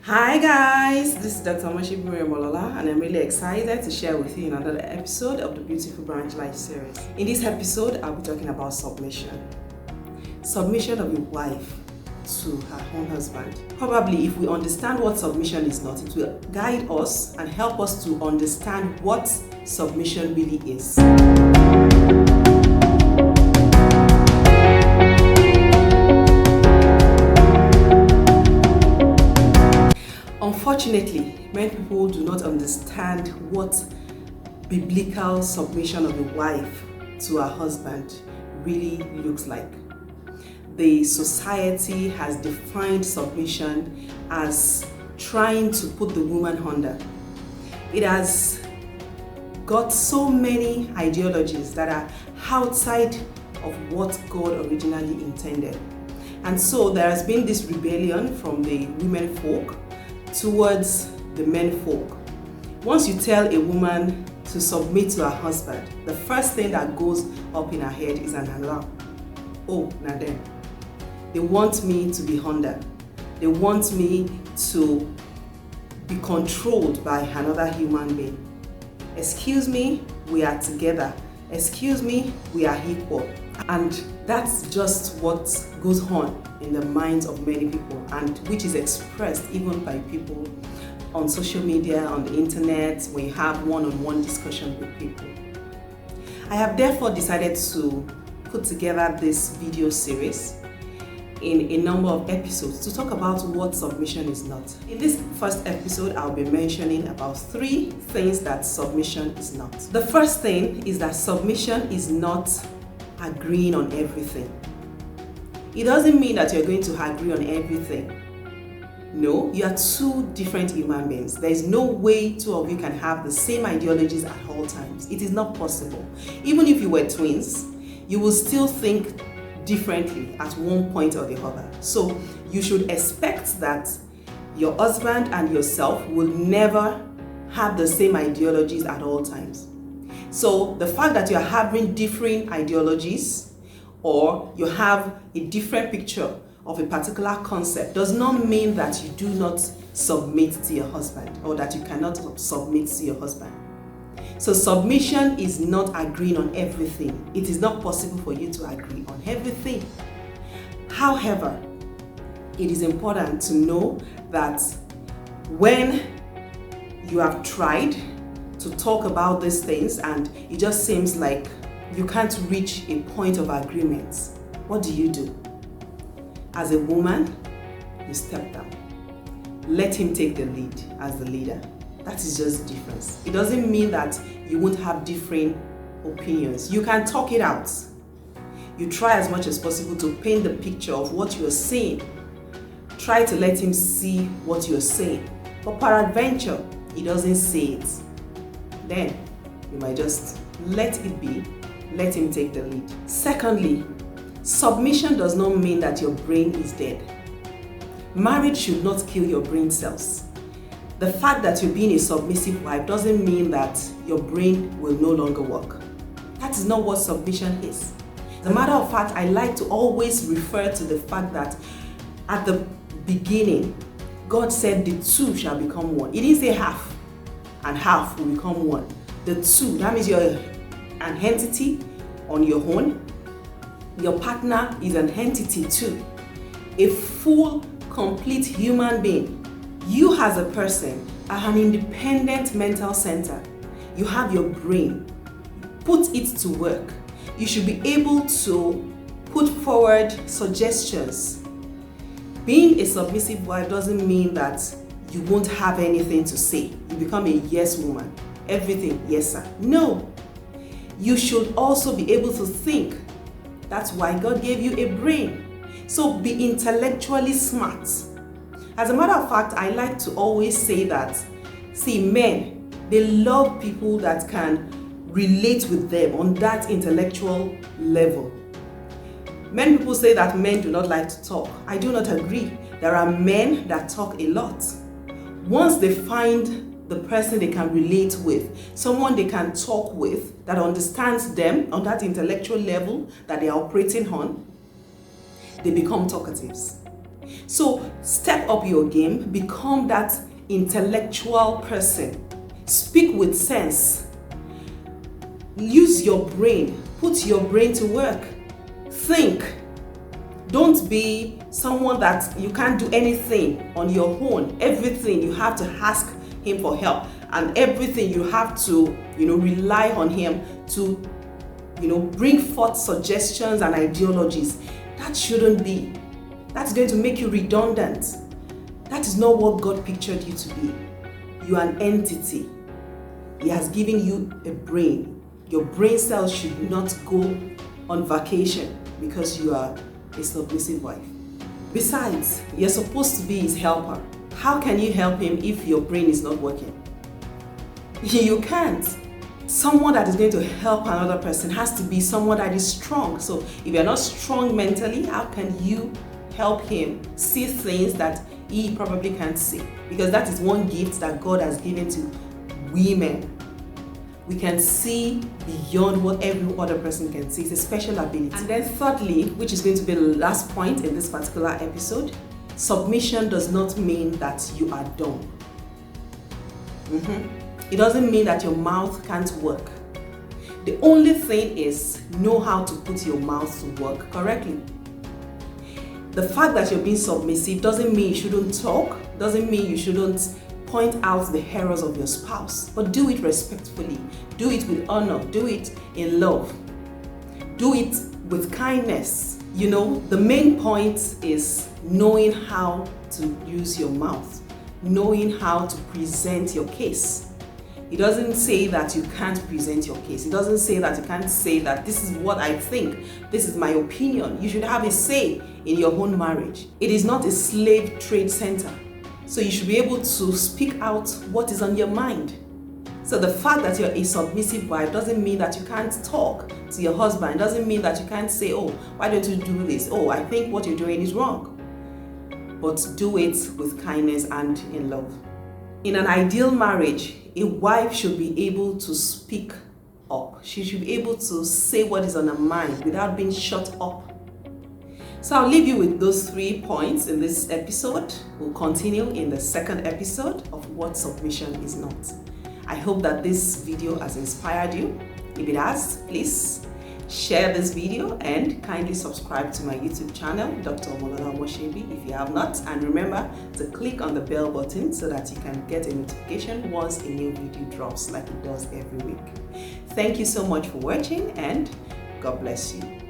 Hi guys, this is Dr. Mashiburi Molola and I'm really excited to share with you another episode of the Beautiful Branch Life series. In this episode, I'll be talking about submission. Submission of your wife to her own husband. Probably if we understand what submission is not, it will guide us and help us to understand what submission really is. Unfortunately, many people do not understand what biblical submission of a wife to her husband really looks like. The society has defined submission as trying to put the woman under. It has got so many ideologies that are outside of what God originally intended. And so there has been this rebellion from the women folk towards the men folk. Once you tell a woman to submit to her husband, the first thing that goes up in her head is an alarm. Oh, now then. They want me to be under. They want me to be controlled by another human being. Excuse me, we are together. Excuse me, we are equal. And that's just what goes on in the minds of many people, and which is expressed even by people on social media, on the internet, when you have one-on-one discussion with people. I have therefore decided to put together this video series in a number of episodes to talk about what submission is not. In this first episode, I'll be mentioning about 3 things that submission is not. The first thing is that submission is not agreeing on everything. It doesn't mean that you're going to agree on everything. No, you are 2 different human beings. There is no way 2 of you can have the same ideologies at all times. It is not possible. Even if you were twins, you will still think differently at one point or the other. So you should expect that your husband and yourself will never have the same ideologies at all times. So the fact that you're having different ideologies or you have a different picture of a particular concept does not mean that you do not submit to your husband or that you cannot submit to your husband. So submission is not agreeing on everything. It is not possible for you to agree on everything. However, it is important to know that when you have tried to talk about these things and it just seems like you can't reach a point of agreement, what do? As a woman, you step down. Let him take the lead as the leader. That is just the difference. It doesn't mean that you won't have different opinions. You can talk it out. You try as much as possible to paint the picture of what you're saying. Try to let him see what you're saying. But peradventure, he doesn't say it. Then you might just let it be. Let him take the lead. Secondly, submission does not mean that your brain is dead. Marriage should not kill your brain cells. The fact that you're being a submissive wife doesn't mean that your brain will no longer work. That is not what submission is. As a matter of fact, I like to always refer to the fact that at the beginning, God said the 2 shall become one. He didn't say half and half will become one. The 2, that means you're an entity on your own. Your partner is an entity too. A full, complete human being. You as a person are an independent mental center. You have your brain. Put it to work. You should be able to put forward suggestions. Being a submissive wife doesn't mean that you won't have anything to say. You become a yes woman. Everything, yes sir. No. You should also be able to think. That's why God gave you a brain. So be intellectually smart. As a matter of fact, I like to always say that, men, they love people that can relate with them on that intellectual level. Many people say that men do not like to talk. I do not agree. There are men that talk a lot. Once they find the person they can relate with, someone they can talk with that understands them on that intellectual level that they are operating on, they become talkatives. So step up your game, become that intellectual person. Speak with sense. Use your brain. Put your brain to work. Think. Don't be someone that you can't do anything on your own. Everything you have to ask him for help, and everything you have to, rely on him to, bring forth suggestions and ideologies. That shouldn't be. That's going to make you redundant. That is not what God pictured you to be. You are an entity. He has given you a brain. Your brain cells should not go on vacation because you are a submissive wife. Besides, you're supposed to be his helper. How can you help him if your brain is not working? You can't. Someone that is going to help another person has to be someone that is strong. So if you're not strong mentally, how can you help him see things that he probably can't see? Because that is one gift that God has given to women. We can see beyond what every other person can see. It's a special ability. And then thirdly, which is going to be the last point in this particular episode, submission does not mean that you are dumb. It doesn't mean that your mouth can't work. The only thing is know how to put your mouth to work correctly. The fact that you're being submissive doesn't mean you shouldn't talk, doesn't mean you shouldn't point out the errors of your spouse, but do it respectfully, do it with honor, do it in love, do it with kindness. The main point is knowing how to use your mouth, knowing how to present your case. It doesn't say that you can't present your case. It doesn't say that you can't say that this is what I think, this is my opinion. You should have a say in your own marriage. It is not a slave trade center. So you should be able to speak out what is on your mind. So the fact that you're a submissive wife doesn't mean that you can't talk to your husband. It doesn't mean that you can't say, oh, why don't you do this? Oh, I think what you're doing is wrong. But do it with kindness and in love. In an ideal marriage, a wife should be able to speak up. She should be able to say what is on her mind without being shut up. So I'll leave you with those 3 points in this episode. We'll continue in the second episode of what submission is not. I hope that this video has inspired you. If it has, please share this video and kindly subscribe to my YouTube channel, Dr. Omolola Omoshebi, if you have not. And remember to click on the bell button so that you can get a notification once a new video drops, like it does every week. Thank you so much for watching, and God bless you.